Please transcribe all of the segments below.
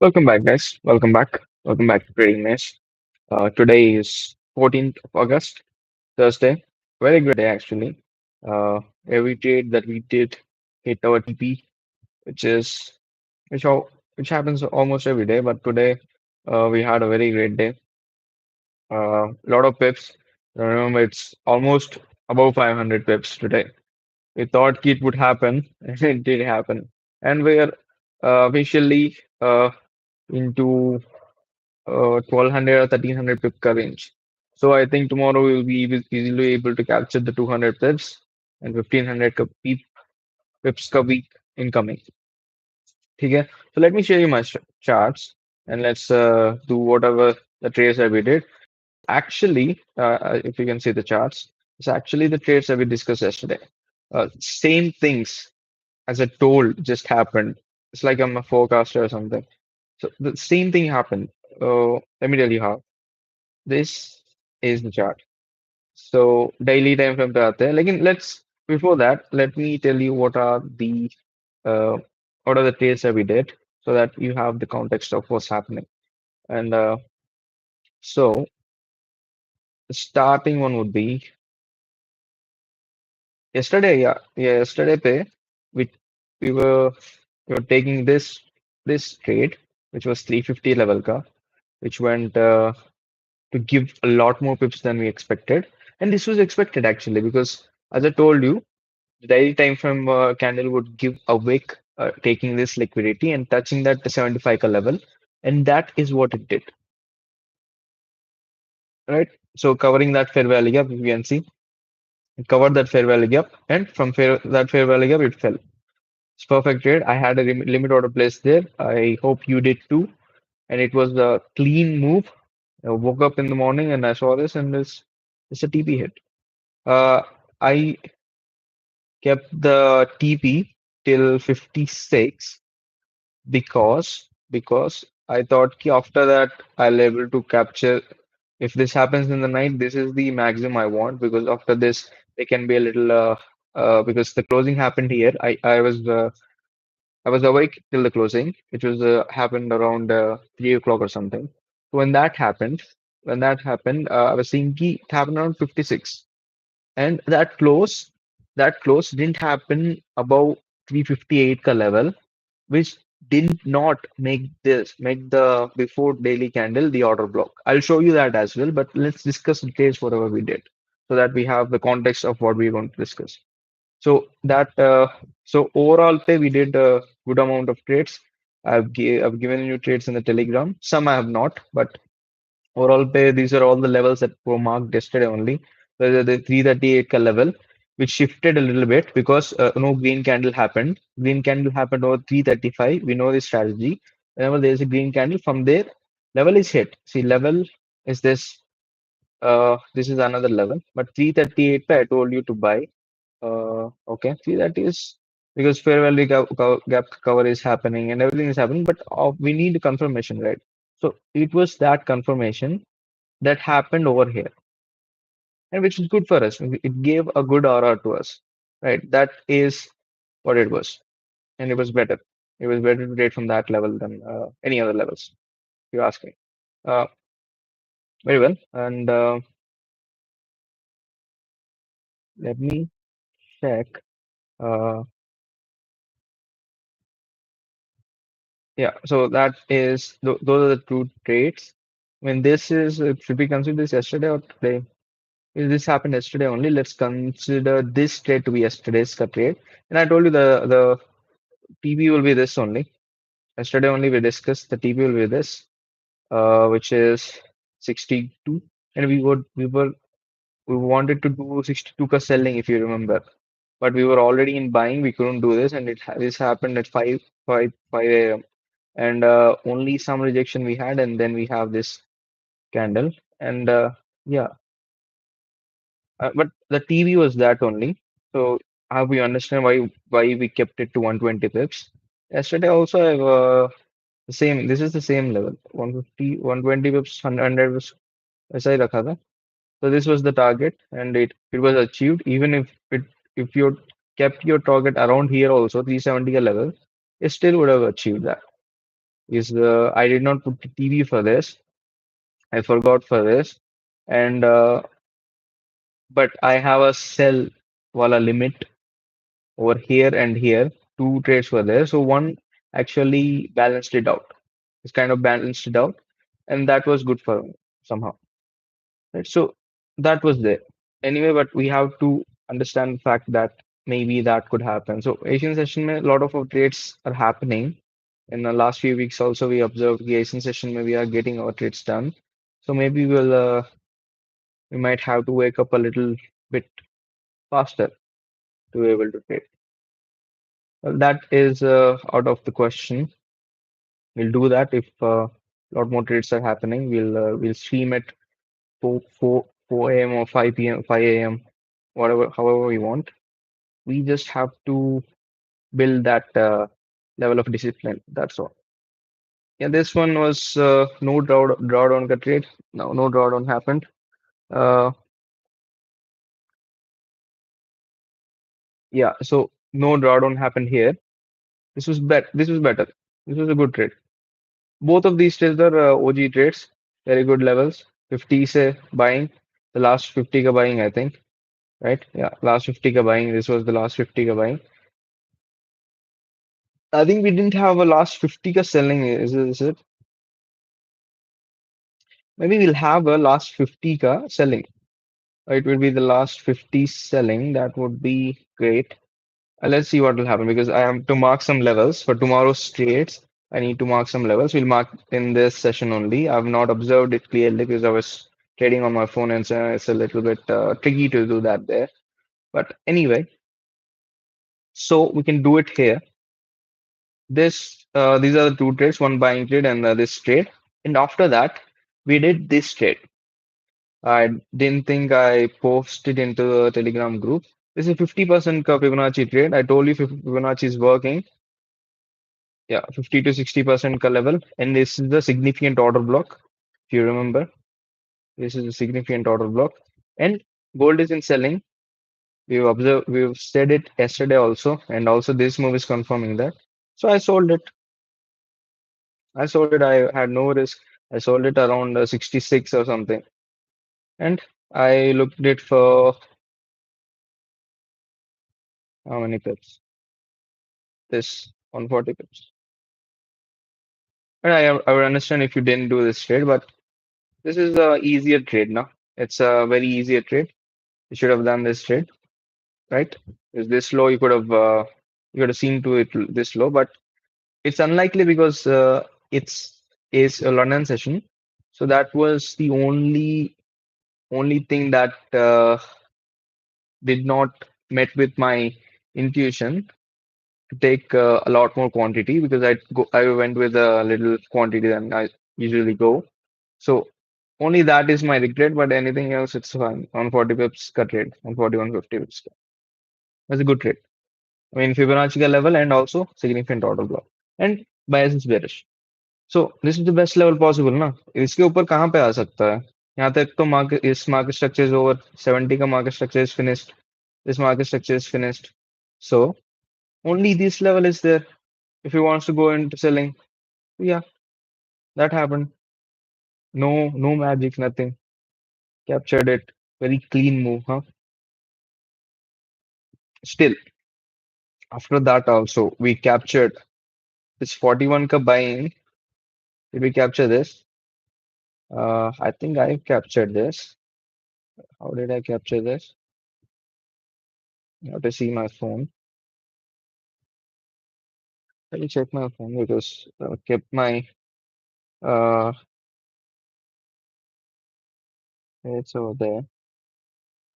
Welcome back, guys. Welcome back. Welcome back to Trading Mesh. Today is 14th of August, Thursday. Very good day, actually. Every trade that we did hit our TP, which is which all which happens almost every day. But today, we had a very great day. Lot of pips. Remember, it's almost above 500 pips today. We thought it would happen, and it did happen. And we're officially into 1200 or 1300 pip ka range. So I think tomorrow we'll be easily able to capture the 200 pips and 1500 pips ka week incoming. Okay? So let me show you my charts and let's do whatever the trades that we did. Actually, if you can see the charts, it's actually the trades that we discussed yesterday. Same things as I told just happened. It's like I'm a forecaster or something. So the same thing happened. Let me tell you how. This is the chart. So daily time frame पे आते हैं. लेकिन let's before that, let me tell you uh, what are the trades that we did so that you have the context of what's happening. And so the starting one would be yesterday. Yeah, yesterday पे we we were we were taking this trade which was 350 level ka, which went to give a lot more pips than we expected. And this was expected actually because as I told you, the daily time frame candle would give a wick, taking this liquidity and touching that 75 ka level, and that is what it did, right? So covering that fair value gap, if you can see, it covered that fair value gap, and from that fair value gap, it fell. It's perfect trade. I had a limit order placed there. I hope you did too, and it was a clean move. I woke up in the morning and I saw this, and it's a TP hit. I kept the TP till 56 because I thought ki after that I'll able to capture. If this happens in the night, this is the maximum I want because after this they can be a little because the closing happened here. I was awake till the closing, which was happened around 3 o'clock or something. So when that happened, I was seeing ki it happened around 56, and that close didn't happen above 358 ka level, which did not make the before daily candle the order block. I'll show you that as well, but let's discuss details whatever we did so that we have the context of what we're going to discuss. So that so overall pay we did a good amount of trades. I've given you trades in the Telegram. Some I have not, but overall pay, these are all the levels that were marked yesterday only. Whether the 338 ka level, which shifted a little bit because no green candle happened. Green candle happened over 335. We know this strategy. Whenever there is a green candle, from there, level is hit. See, level is this. This is another level. But 338 I told you to buy. Okay, see that is because fair value gap cover is happening and everything is happening, but we need confirmation, right? So it was that confirmation that happened over here, and which is good for us. It gave a good aura to us, right? That is what it was, and it was better. It was better to trade from that level than any other levels, if you ask me. Uh, Very well, and let me check. Uh, yeah, so that is those are the two trades. When this is, should we consider this yesterday or today? If this happened yesterday only, let's consider this trade to be yesterday's trade. And I told you the TP will be this only. Yesterday only we discussed the TP will be this, which is 62, and we wanted to do 62 ka selling if you remember, but we were already in buying. We couldn't do this, and this happened at 5 a.m. and only some rejection we had, and then we have this candle, and yeah, but the TV was that only. So how we understand why we kept it to 120 pips. Yesterday also I have the same. This is the same level 150, 120 pips, 100 pips. ऐसा ही रखा था. So this was the target, and it was achieved. Even if you kept your target around here also 370 ka level, it still would have achieved that. is I did not put the TV for this. I forgot for this, and but I have a sell wala limit over here and here. Two trades were there, so one actually balanced it out. It's kind of balanced it out, and that was good for me somehow. Right? So that was there. Anyway, but we have to understand the fact that maybe that could happen. So Asian session, mein, a lot of our trades are happening. In the last few weeks, also we observed the Asian session, where we are getting our trades done. So maybe we might have to wake up a little bit faster to be able to trade. Well, that is out of the question. We'll do that if a lot more trades are happening. We'll stream it 4 a.m. or 5 p.m., 5 a.m., whatever, however we want. We just have to build that level of discipline. That's all. Yeah, this one was no drawdown got trade. No drawdown happened. Uh, yeah, so no drawdown happened here. This was bet. This was better. This was a good trade. Both of these trades are OG trades, very good levels. 50 say buying, the last 50 ka buying, I think, right? Yeah, last 50 ka buying. This was the last 50 ka buying. I think we didn't have a last 50 ka selling. Is it? Maybe we'll have a last 50 ka selling. It will be the last 50 selling. That would be great. Let's see what will happen because I have to mark some levels for tomorrow's trades. I need to mark some levels. We'll mark in this session only. I've not observed it clearly because I was trading on my phone and so it's a little bit tricky to do that there. But anyway, so we can do it here. These are the two trades, one buying trade and this trade. And after that, we did this trade. I didn't think I posted into the Telegram group. This is 50% ka Fibonacci trade. I told you Fibonacci is working. Yeah, 50 to 60% ka level. And this is the significant order block. If you remember, this is a significant order block. And gold is in selling. We've said it yesterday also. And also this move is confirming that. So I sold it. I sold it. I had no risk. I sold it around 66 or something. And I looked it for how many pips? This 140 pips. And I would understand if you didn't do this trade, but this is a easier trade now. It's a very easier trade. You should have done this trade, right? Is this low? You could have seen to it this low, but it's unlikely because it's a London session. So that was the only thing that did not met with my intuition to take a lot more quantity because I went with a little quantity than I usually go. So only that is my regret, but anything else it's fine. On 40 pips cut trade, on 41.50 pips. That's a good trade. I mean Fibonacci का level and also significant order block. And bias is bearish. So this is the best level possible ना. इसके ऊपर कहाँ पे आ सकता है? यहाँ तक तो market structure is over. 70 का market structure is finished. This market structure is finished. So only this level is there. If he wants to go into selling, yeah, that happened. No magic, nothing. Captured it. Very clean move, huh? Still, after that also, we captured this 41 ka buying. Did we capture this? I think I captured this. How did I capture this? I have to see my phone. Let me check my phone because I kept my uh it's over there.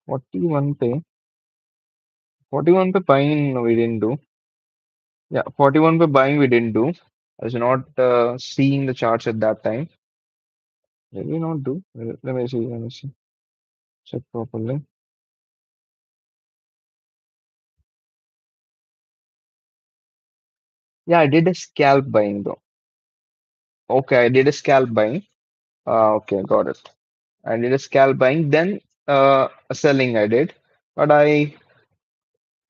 41 pay. 41 pay buying we didn't do. Yeah, 41 pay buying we didn't do. I was not seeing the charts at that time. Did we not do? Let me see. Let me see. Check properly. Yeah, I did a scalp buying though. Okay, I did a scalp buying. Okay, got it. I did a scalp buying, then a selling I did. But I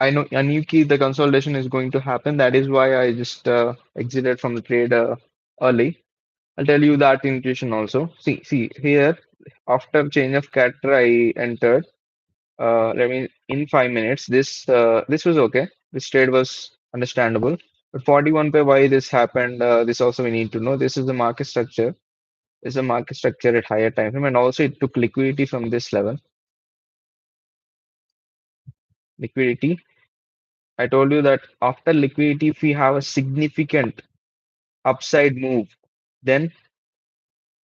knew the consolidation is going to happen. That is why I just exited from the trade early. I'll tell you that intuition also. See here, after change of character, I entered. Let me in 5 minutes. This was okay. This trade was understandable. But 41 pay, why this happened? This also we need to know. This is the market structure. This is a market structure at higher time frame, and also it took liquidity from this level. Liquidity. I told you that after liquidity, if we have a significant upside move, then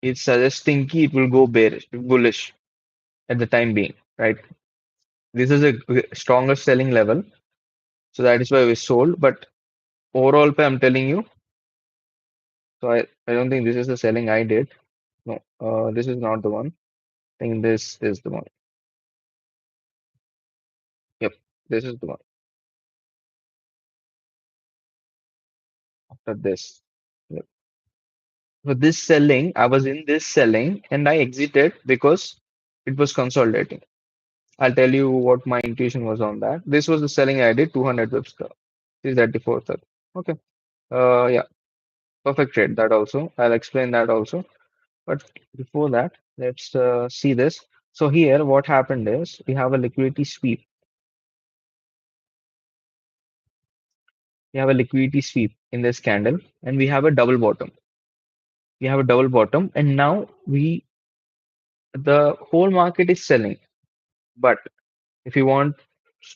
it's suggesting ki it will go bearish, bullish at the time being, right? This is a stronger selling level, so that is why we sold. But overall, I'm telling you, so I don't think this is the selling I did. No, this is not the one. I think this is the one. Yep, this is the one. After this. Yep. So this selling, I was in this selling and I exited because it was consolidating. I'll tell you what my intuition was on that. This was the selling I did, 200 pips. This is at the fourth. Okay. Yeah, perfect trade. That also. I'll explain that also. But before that, let's see this. So here, what happened is we have a liquidity sweep. We have a liquidity sweep in this candle, and we have a double bottom. We have a double bottom, and now the whole market is selling. But if you want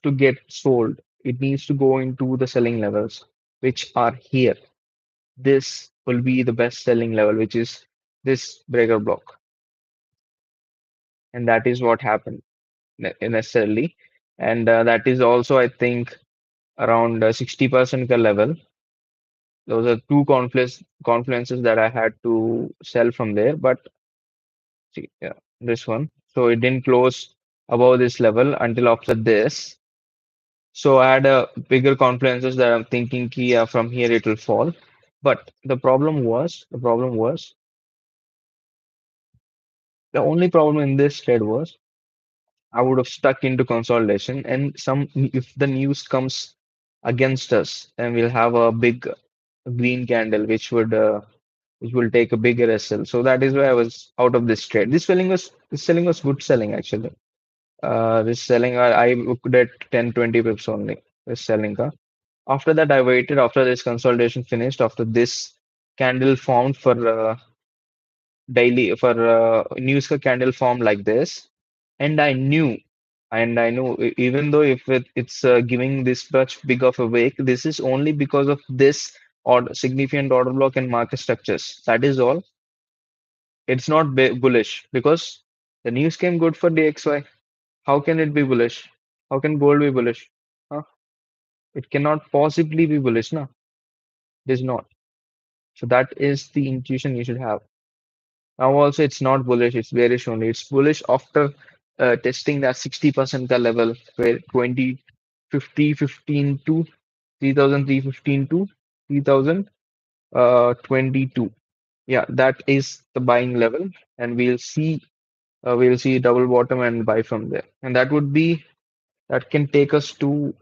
to get sold, it needs to go into the selling levels, which are here. This will be the best selling level, which is this breaker block, and that is what happened necessarily. And that is also, I think, around 60% level. Those are two confluences that I had to sell from there. But see, yeah, this one. So it didn't close above this level until after this. So I had a bigger confluences that I'm thinking from here it will fall. But the only problem in this trade was I would have stuck into consolidation, and some if the news comes against us, then we'll have a big green candle, which will take a bigger SL. So that is why I was out of this trade. This selling was good selling actually. This selling I looked at 10 20 pips only. This selling. After that, I waited. After this consolidation finished, after this candle formed for daily for news ka candle formed like this, and I knew even though if it's giving this much big of a wake, this is only because of this or significant order block and market structures. That is all. It's not bullish because the news came good for DXY. How can it be bullish? How can gold be bullish? Huh? It cannot possibly be bullish, no? It is not. So that is the intuition you should have. Now also it's not bullish, it's bearish only. It's bullish after testing that 60% level where 20, 50, 15 to 3,315 to 3,022. Yeah, that is the buying level, and we'll see double bottom and buy from there. And that can take us to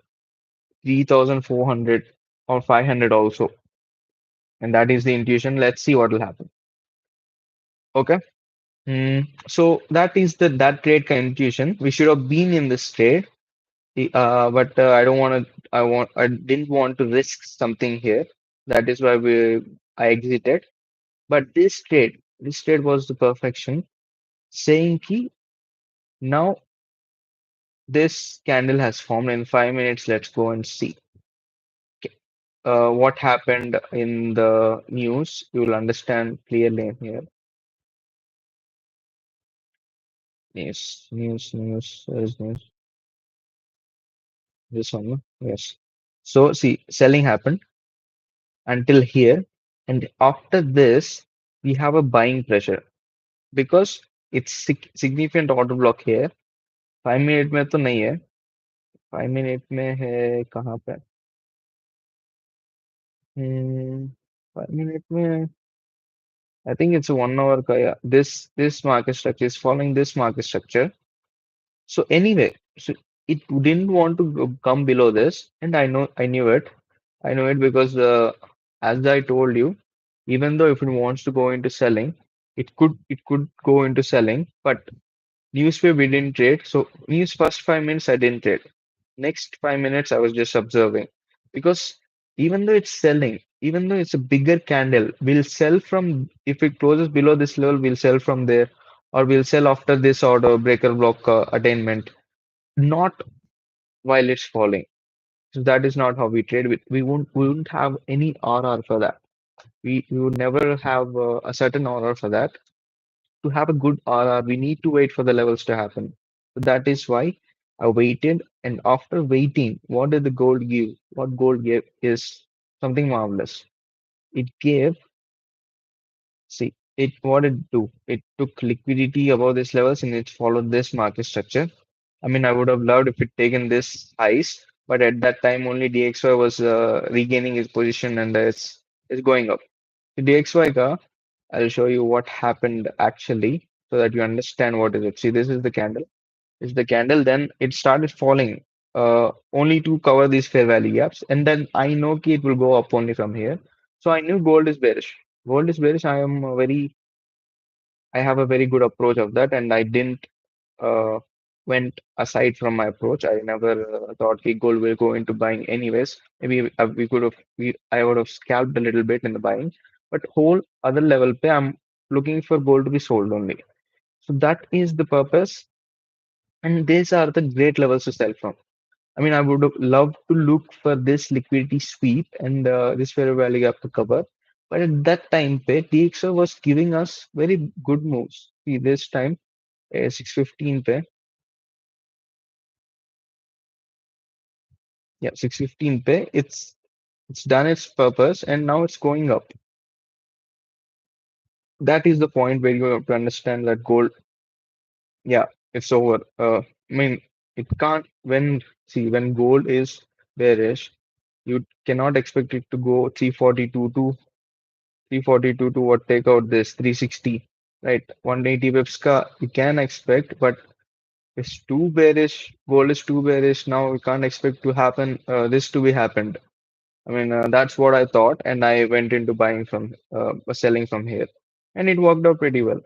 3,400 or 500 also. And that is the intuition. Let's see what will happen. Okay. So that is that trade kind of intuition. We should have been in this trade, but I don't want to. I didn't want to risk something here. That is why I exited. But this trade was the perfection. Saying key now this candle has formed in 5 minutes. Let's go and see what happened in the news. You will understand clearly in here. News. Where is news? This one, no? Yes. So see, selling happened until here, and after this, we have a buying pressure because it's significant order block here. 5 minute में तो नहीं है. 5 minute में है कहाँ पे? 5 minute में I think it's a 1 hour का yeah. This market structure is following this market structure. So anyway, so it didn't want to come below this, and I knew it. I know it because as I told you. Even though if it wants to go into selling, it could go into selling, but newspaper we didn't trade. So news first 5 minutes I didn't trade. Next 5 minutes I was just observing because even though it's selling, even though it's a bigger candle, we'll sell from if it closes below this level, we'll sell from there, or we'll sell after this order breaker block attainment, not while it's falling. So that is not how we trade. We wouldn't have any RR for that. We would never have a certain order for that. To have a good RR, we need to wait for the levels to happen. So that is why I waited. And after waiting, what did the gold give? What gold gave is something marvelous. It gave, see, it what it do? It took liquidity above these levels and it followed this market structure. I mean, I would have loved if it taken this highs, but at that time only DXY was regaining its position and it's going up. The DXY ka, I'll show you what happened actually so that you understand what is it. See, this is the candle. This is the candle. Then it started falling only to cover these fair value gaps. And then I know ki it will go up only from here. So I knew gold is bearish. Gold is bearish. I have a very good approach of that, and I didn't uh, went aside from my approach. I never thought ki gold will go into buying anyways. Maybe we could have, I would have scalped a little bit in the buying, but whole other level pe I'm looking for gold to be sold only. So that is the purpose, and these are the great levels to sell from. I mean, I would have loved to look for this liquidity sweep and this fair value gap to cover. But at that time, TXO was giving us very good moves. See, this time, 615 pay. Yeah, 615 pay. It's done its purpose and now it's going up. That is the point where you have to understand that gold, yeah, it's over. I mean, it can't, when gold is bearish, you cannot expect it to go 342 to what take out this 360, right? 180 pips ka you can expect, but it's too bearish. Gold is too bearish. Now we can't expect to happen, this to be happened. I mean, that's what I thought, and I went into selling from here, and it worked out pretty well.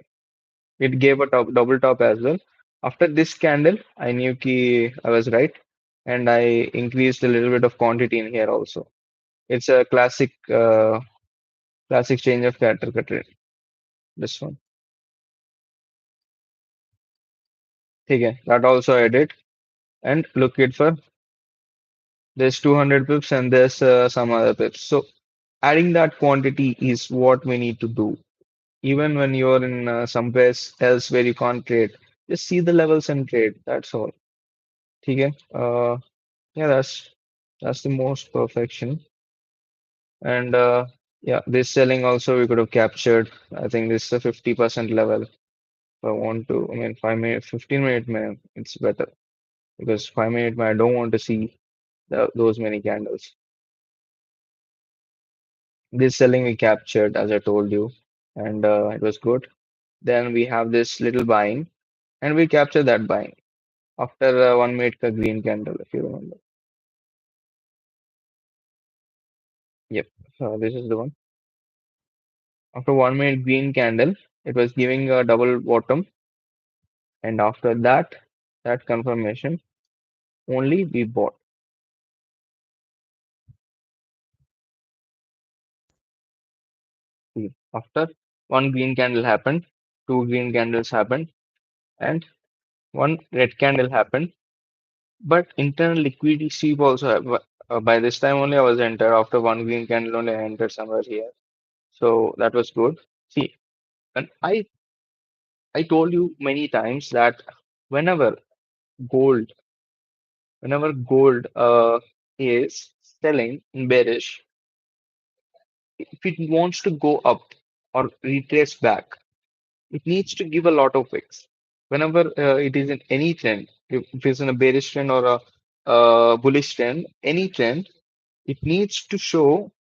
It gave a double top as well. After this candle, I knew ki I was right, and I increased a little bit of quantity in here also. It's a classic change of character trade. This one, okay, that also I did, and look it for there's 200 pips and there's some other pips. So adding that quantity is what we need to do. Even when you're in somewhere else where you can't trade, just see the levels and trade. That's all. Okay. Yeah, that's the most perfection. And yeah, this selling also we could have captured. I think this is a 50% level. If I want to, I mean, 5 minute, 15-minute man, it's better because 5 minute man, I don't want to see those many candles. This selling we captured, as I told you, and it was good. Then we have this little buying, and we capture that buying. After 1 minute ka green candle, if you remember. Yep. So this is the one. After 1 minute green candle, it was giving a double bottom, and after that, that confirmation, only we bought. See, after one green candle happened, two green candles happened, and one red candle happened. But internal liquidity sweep also by this time only I was entered after one green candle only I entered somewhere here. So that was good. See, and I told you many times that whenever gold, whenever gold is selling in bearish, if it wants to go up or retrace back, it needs to give a lot of wicks. Whenever it is in any trend, if it's in a bearish trend or a bullish trend, any trend, it needs to show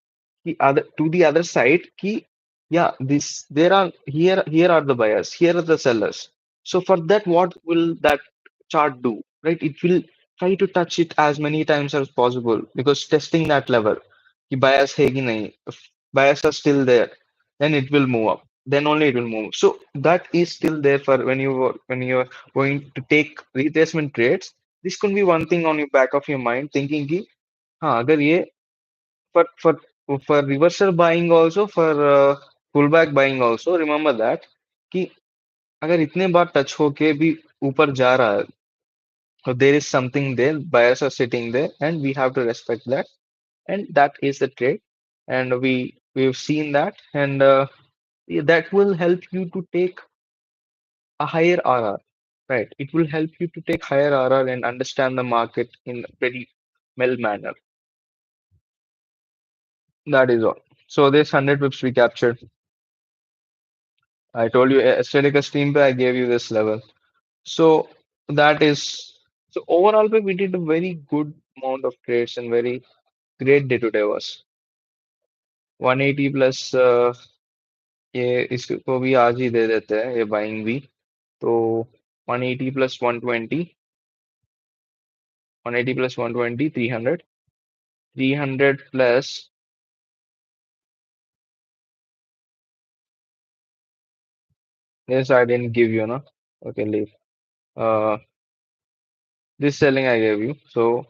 the other side key, yeah, this there are here are the buyers, here are the sellers. So for that, what will that chart do? Right? It will try to touch it as many times as possible because testing that level. कि buyers है कि नहीं, if buyers are still there. then it will move up. Then only it will move. So that is still there for when you are going to take retracement trades. This could be one thing on your back of your mind, thinking कि हाँ अगर ये for for for reversal buying also for pullback buying also remember that कि अगर इतने बार touch होके भी ऊपर जा रहा है so there is something there buyers are sitting there and we have to respect that and that is the trade and we've seen that and that will help you to take a higher RR, right? It will help you to take higher RR and understand the market in a very well manner. That is all. So this 100 pips we captured. I told you yesterday ka stream pe I gave you this level. So that is so overall we did a very good amount of trades and very great day today was 180 plus ये इसको भी आज ही दे देते हैं ये buying भी तो 180 plus 120 180 plus 120 300 300 plus this I didn't give you no okay leave uh this selling I gave you so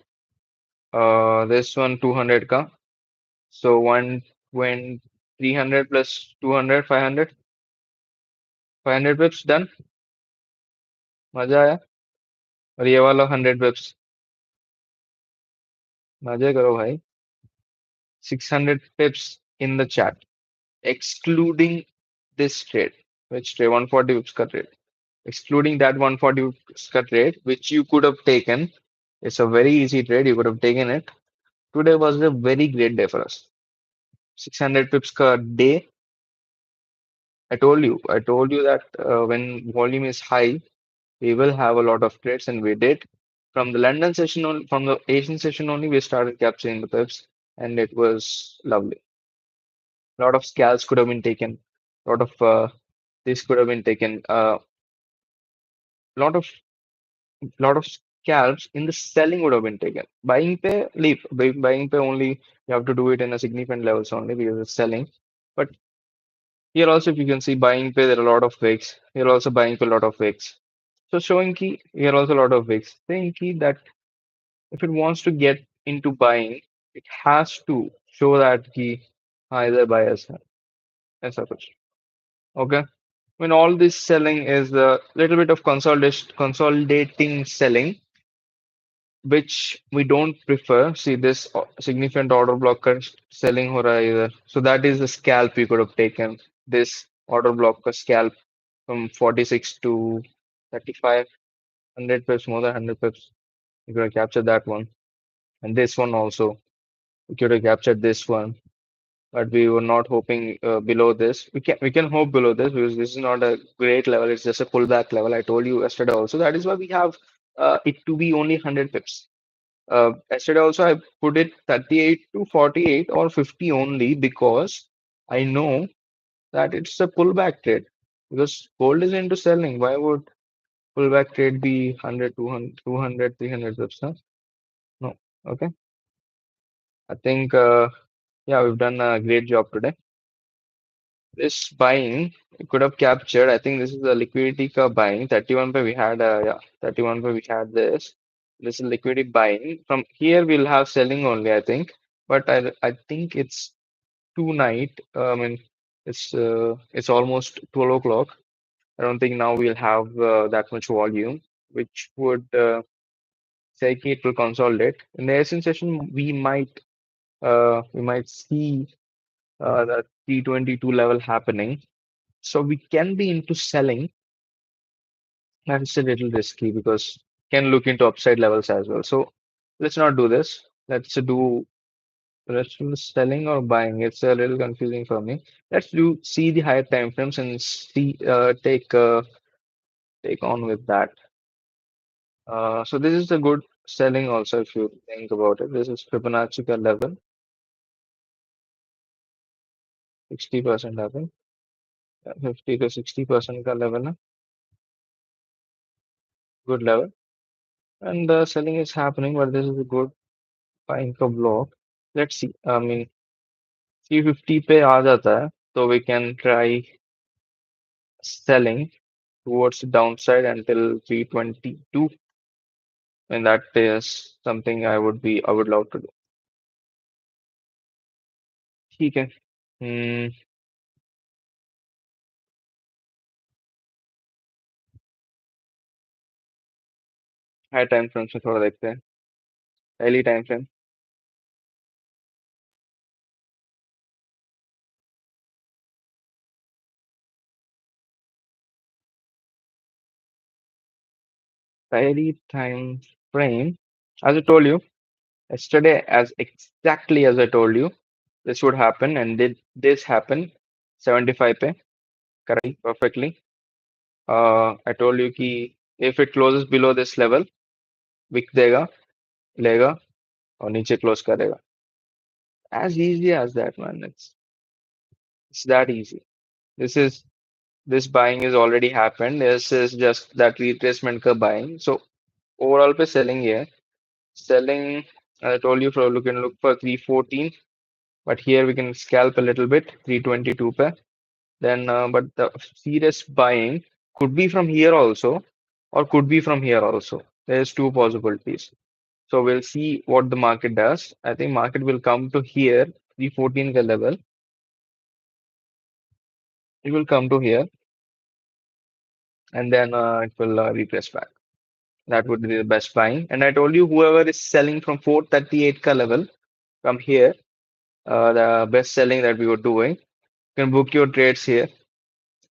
this one 200 ka so one when 300 plus 200 500 500 pips done मजा आया और ये वाला 100 pips मजे करो भाई 600 pips in the chat excluding this trade which trade 140 pips ka trade excluding that 140 pips ka trade which you could have taken it's a very easy trade you could have taken it today was a very great day for us 600 pips ka day I told you that when volume is high we will have a lot of trades and we did from the London session on from the Asian session only we started capturing the pips and it was lovely a lot of scalps could have been taken a lot of this could have been taken lot of lot of scalps in the selling would have been taken. Buying pay, leave. Buying pay only you have to do it in a significant levels only because it's selling. But here also, if you can see buying pay, there are a lot of wicks. Here also buying pay, a lot of wicks. So showing key, here also a lot of wicks. Saying key that if it wants to get into buying, it has to show that key either buyers. ऐसा कुछ. Okay. When all this selling is a little bit of consolidating selling which we don't prefer. See this significant order blocker selling ho raha hai either. So that is the scalp we could have taken. This order blocker scalp from 46 to 35, 100 pips, more than 100 pips. We could have captured that one. And this one also. We could have captured this one. But we were not hoping below this. We can hope below this because this is not a great level. It's just a pullback level. I told you yesterday also. That is why we have it to be only 100 pips. Yesterday also I put it 38 to 48 or 50 only because I know that it's a pullback trade because gold is into selling. Why would pullback trade be 100, 200, 200, 300 pips? Huh? No. Okay. I think yeah, we've done a great job today. This buying we could have captured. I think this is the liquidity ka buying. 31 pe we had yeah, 31 pe we had this. This is liquidity buying. From here we'll have selling only, I think. But I think it's tonight. I mean it's almost 12 o'clock. I don't think now we'll have that much volume, which would say ki it will consolidate. In the Asian session, we might see the T22 level happening. So we can be into selling. That's a little risky because can look into upside levels as well. So let's not do this. Let's do selling or buying. It's a little confusing for me. Let's do see the higher time frames and see take on with that. So this is a good selling also if you think about it. This is Fibonacci ka level, 60% level, 50 to 60% ka level, hai, good level. And selling is happening, but this is a good buying का block. Let's see. I mean 350 पे आ जाता है So we can try selling towards the downside until 322, and that is something I would love to do. ठीक है. Hmm, high time frame से थोड़ा देखते हैं. Daily time frame. Daily time frame. As I told you yesterday, as exactly as I told you, this would happen, and did this happen? 75 पे, correct, perfectly. I told you कि if it closes below this level, wick देगा, लेगा और नीचे close करेगा. As easy as that, man. It's that easy. This is this buying is already happened. This is just that retracement ka buying. So overall पे selling here. Selling, I told you for look for 314, but here we can scalp a little bit, 322 पे. Then, but the serious buying could be from here also, or could be from here also. There's two possibilities. So we'll see what the market does. I think market will come to here, 314 ka level. It will come to here, and then it will retrace back. That would be the best buying. And I told you, whoever is selling from 438 ka level from here, the best selling that we were doing, you can book your trades here.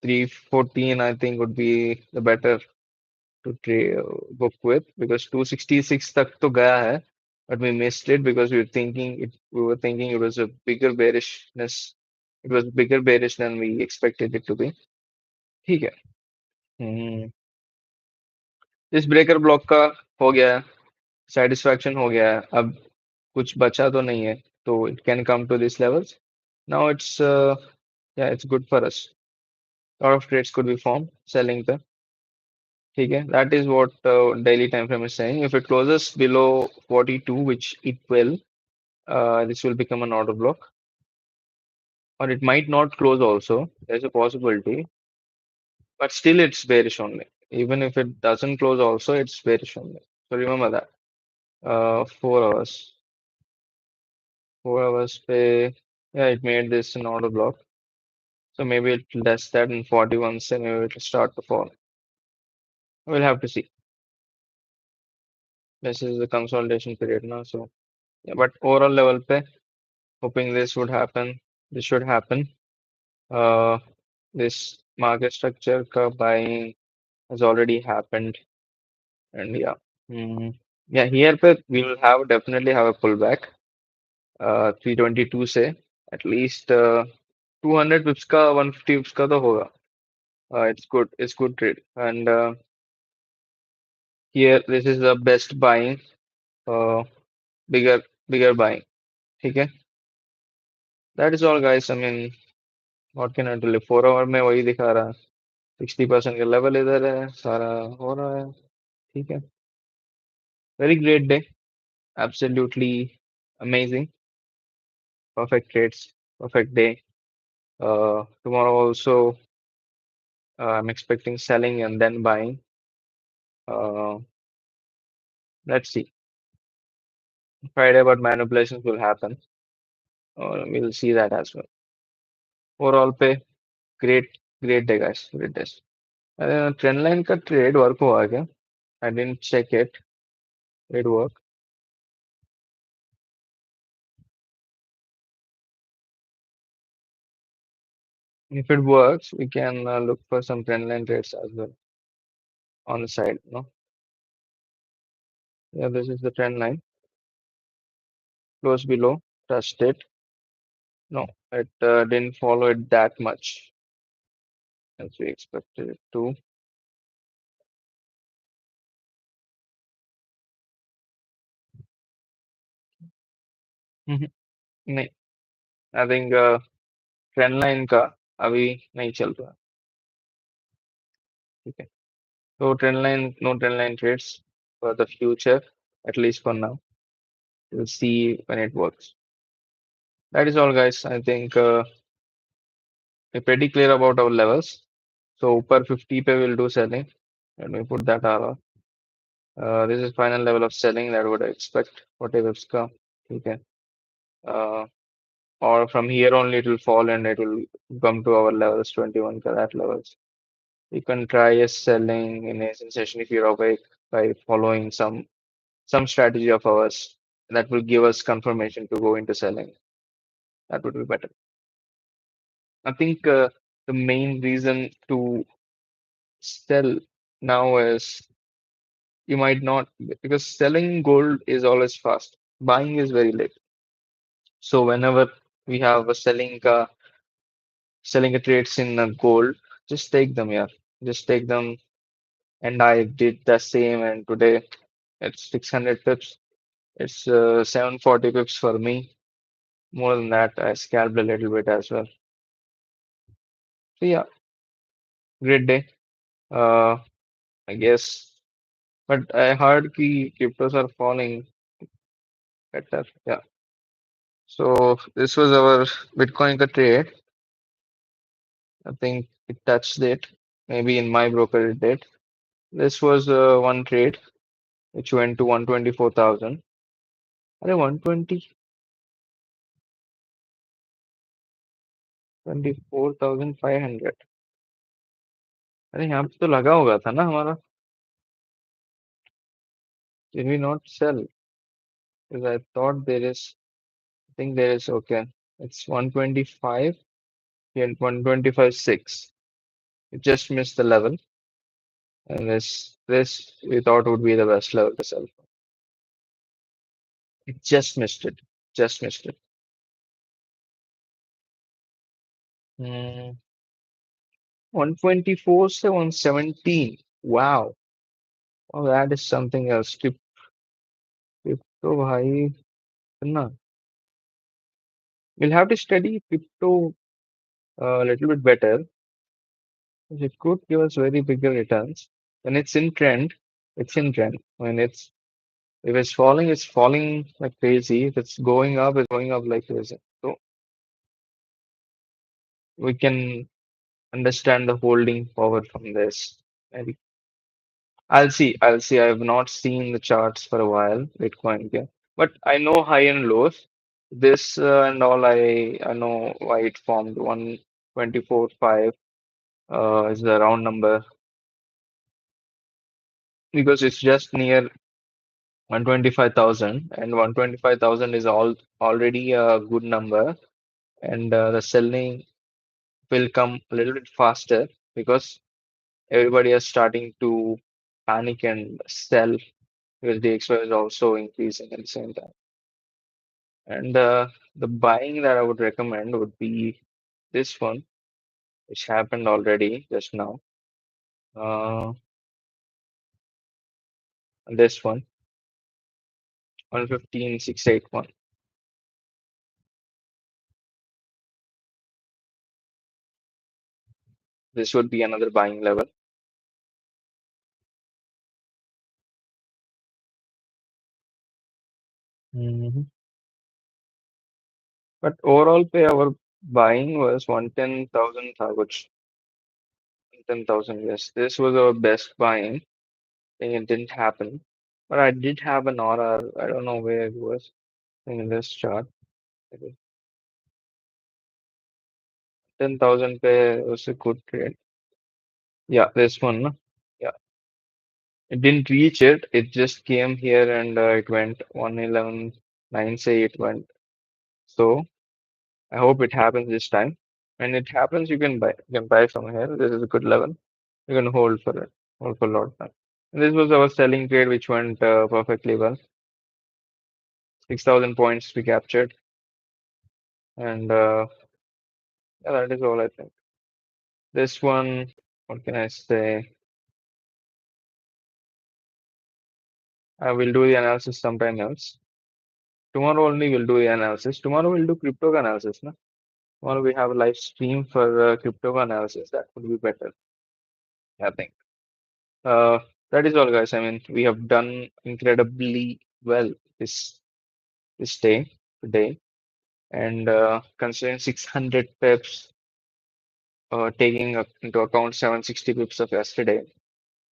314, I think, would be the better to book with, because 266 tak to gaya hai, but we missed it because we were thinking it was a bigger bearishness. It was bigger bearish than we expected it to be. ठीक है. हम्म, इस breaker block का हो गया है, satisfaction हो गया है. अब कुछ बचा तो नहीं है, तो it can come to this levels. Now it's yeah, it's good for us. A lot of trades could be formed selling पे. ठीक है, that is what daily time frame is saying. If it closes below 42, which it will, this will become an order block, or it might not close also. There's a possibility, but still it's bearish only. Even if it doesn't close also, it's bearish only. So remember that. 4 hours. 4 hours pay. Yeah, it made this an order block. So maybe it will test that in 41, and maybe it will start to fall. We'll have to see. This is the consolidation period now. So yeah, but overall level pay, hoping this would happen. This should happen. Uh, this market structure ka buying has already happened, and yeah, yeah, here pe we will have definitely have a pullback. 322 से at least 200 pips का 150 pips का तो होगा. It's good. It's good trade. And here this is the best buying. Uh, bigger bigger buying. ठीक है. That is all, guys. I mean, what can I tell you? 4 hour में वही दिखा रहा है. 60% का लेवल इधर है. सारा हो रहा है. ठीक है. Very great day. Absolutely amazing. Perfect trades. Perfect day. Tomorrow also, I'm expecting selling and then buying. Uh, let's see. Friday, but manipulations will happen. We'll see that as well. Overall pay, great day, guys. Great day. Trend line का trade work हुआ क्या? I didn't check it. It work. If it works, we can look for some trend line trades as well on the side. No, yeah, this is the trend line. Close below, touched it. No, it didn't follow it that much as we expected it to. नहीं, I think trend line का अभी नहीं चल रहा. ठीक है, तो trend line, no trend line trades for the future, at least for now. We'll see when it works. That is all, guys. I think we're pretty clear about our levels. So per 50 pay will do selling. Let me put that R. This is final level of selling that would expect whatever come. Okay. Uh, or from here only it will fall and it will come to our levels 21 carat levels. You can try a selling in a session if you're awake by following some strategy of ours that will give us confirmation to go into selling. That would be better. I think the main reason to sell now is you might not because selling gold is always fast. Buying is very late. So whenever we have a selling a trades in gold, just take them, yeah. Just take them. And I did the same. And today it's 600 pips. It's 740 pips for me. More than that, I scalped a little bit as well. So yeah, great day. Uh, I guess. But I heard the cryptos are falling better. Yeah. So this was our Bitcoin ka trade. I think it touched it. Maybe in my broker it did. This was one trade which went to 124,000. अरे 120 24,500. अरे यहाँ पे तो लगा होगा था ना हमारा. Did we not sell? Because I thought there is. I think there is. Okay. It's 125 and 125.6. It just missed the level. And this we thought would be the best level to sell. It just missed it. Just missed it. 124 से 117. Wow. Oh, that is something else. Crypto भाई ना. We'll have to study crypto a little bit better. It could give us very bigger returns. When it's in trend, it's in trend. When it's if it's falling like crazy. If it's going up, it's going up like crazy. So we can understand the holding power from this. Maybe. I'll see. I'll see. I have not seen the charts for a while, Bitcoin. Yeah. But I know high and lows. This and all I know why it formed 124.5 is the round number because it's just near 125,000 and 125,000 is already a good number and the selling will come a little bit faster because everybody is starting to panic and sell because the XY is also increasing at the same time. And the buying that I would recommend would be this one, which happened already just now. Uh, and this one, 115,681. This would be another buying level. Mhm. But overall pay our buying was 110,000 which 10,000, yes. This was our best buying. I think it didn't happen. But I did have an order. I don't know where it was. I think in this chart. It was 10,000 pay was a good trade. Yeah, this one. No? Yeah. It didn't reach it. It just came here and it went 111.9 say it went. So I hope it happens this time. When it happens, you can buy. You can buy from here. This is a good level. You can hold for it. Hold for a lot of time. And this was our selling trade, which went perfectly well. 6,000 points we captured. And yeah, that is all I think. This one, what can I say? I will do the analysis sometime else. Tomorrow only we'll do the analysis. Tomorrow we'll do crypto analysis. No? Tomorrow we have a live stream for crypto analysis. That would be better, I think. Uh, that is all, guys. I mean, we have done incredibly well this day today, and considering 600 pips, taking into account 760 pips of yesterday,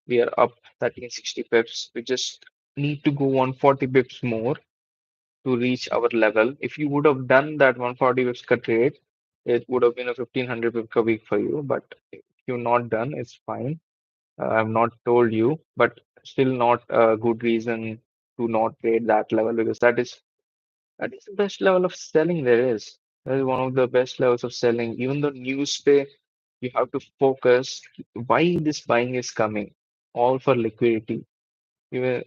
we are up 1360 pips. We just need to go 140 pips more to reach our level. If you would have done that 140 pips cut rate, it would have been a 1500 pip a week for you. But if you're not done, it's fine. I've not told you, but still not a good reason to not trade that level because that is the best level of selling there is. That is one of the best levels of selling. Even the news pay, you have to focus why this buying is coming, all for liquidity. Even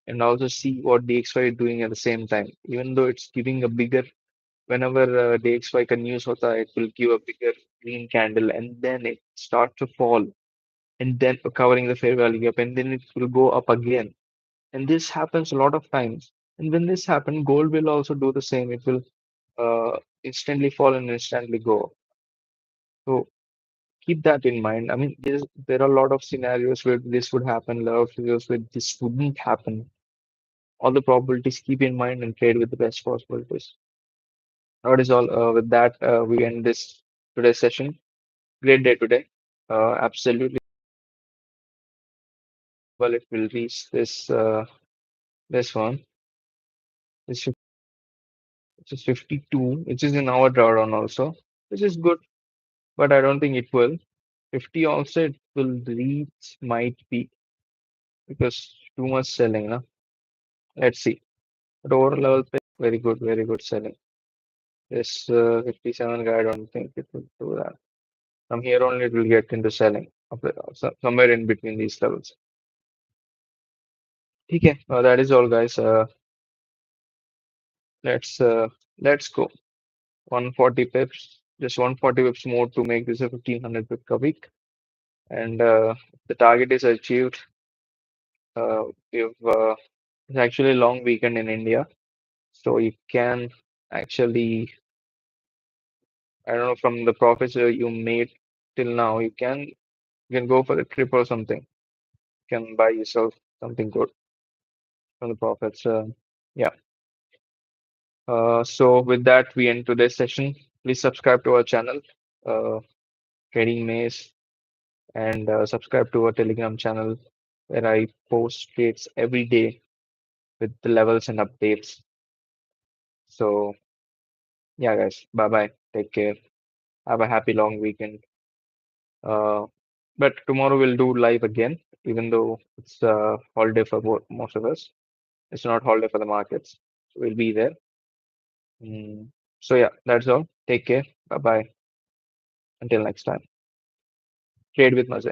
and also see what DXY is doing at the same time. Even though it's giving a bigger, whenever DXY ka news hota, it will give a bigger green candle, and then it starts to fall, and then covering the fair value gap, and then it will go up again. And this happens a lot of times. And when this happens, gold will also do the same. It will instantly fall and instantly go up. So keep that in mind. I mean, there are a lot of scenarios where this would happen, a lot of scenarios where this wouldn't happen. All the probabilities keep in mind and trade with the best possibilities. That is all. With that, we end this today's session. Great day today. Absolutely. Well, it will reach this one. This which is 52, which is in our drawdown also, which is good, but I don't think it will. 50 also it will reach, might be, because too much selling, na? Let's see. But overall level pick, very good selling. This 57 guy, I don't think it will do that. From here on, it will get into selling, somewhere in between these levels. Okay, that is all, guys. Let's uh, let's go. 140 pips, just 140 pips more to make this a 1500 pip a week. And the target is achieved. We've It's actually a long weekend in India, so you can actually, I don't know, from the profits you made till now, you can go for a trip or something. You can buy yourself something good from the profits. Yeah. So with that, we end today's session. Please subscribe to our channel, uh, Trading Maze, and subscribe to our Telegram channel where I post trades every day with the levels and updates. So yeah, guys, bye bye. Take care. Have a happy long weekend. Uh, but tomorrow we'll do live again, even though it's a holiday for most of us. It's not holiday for the markets. So we'll be there. Mm. So yeah, that's all. Take care. Bye bye. Until next time. Trade with Maze.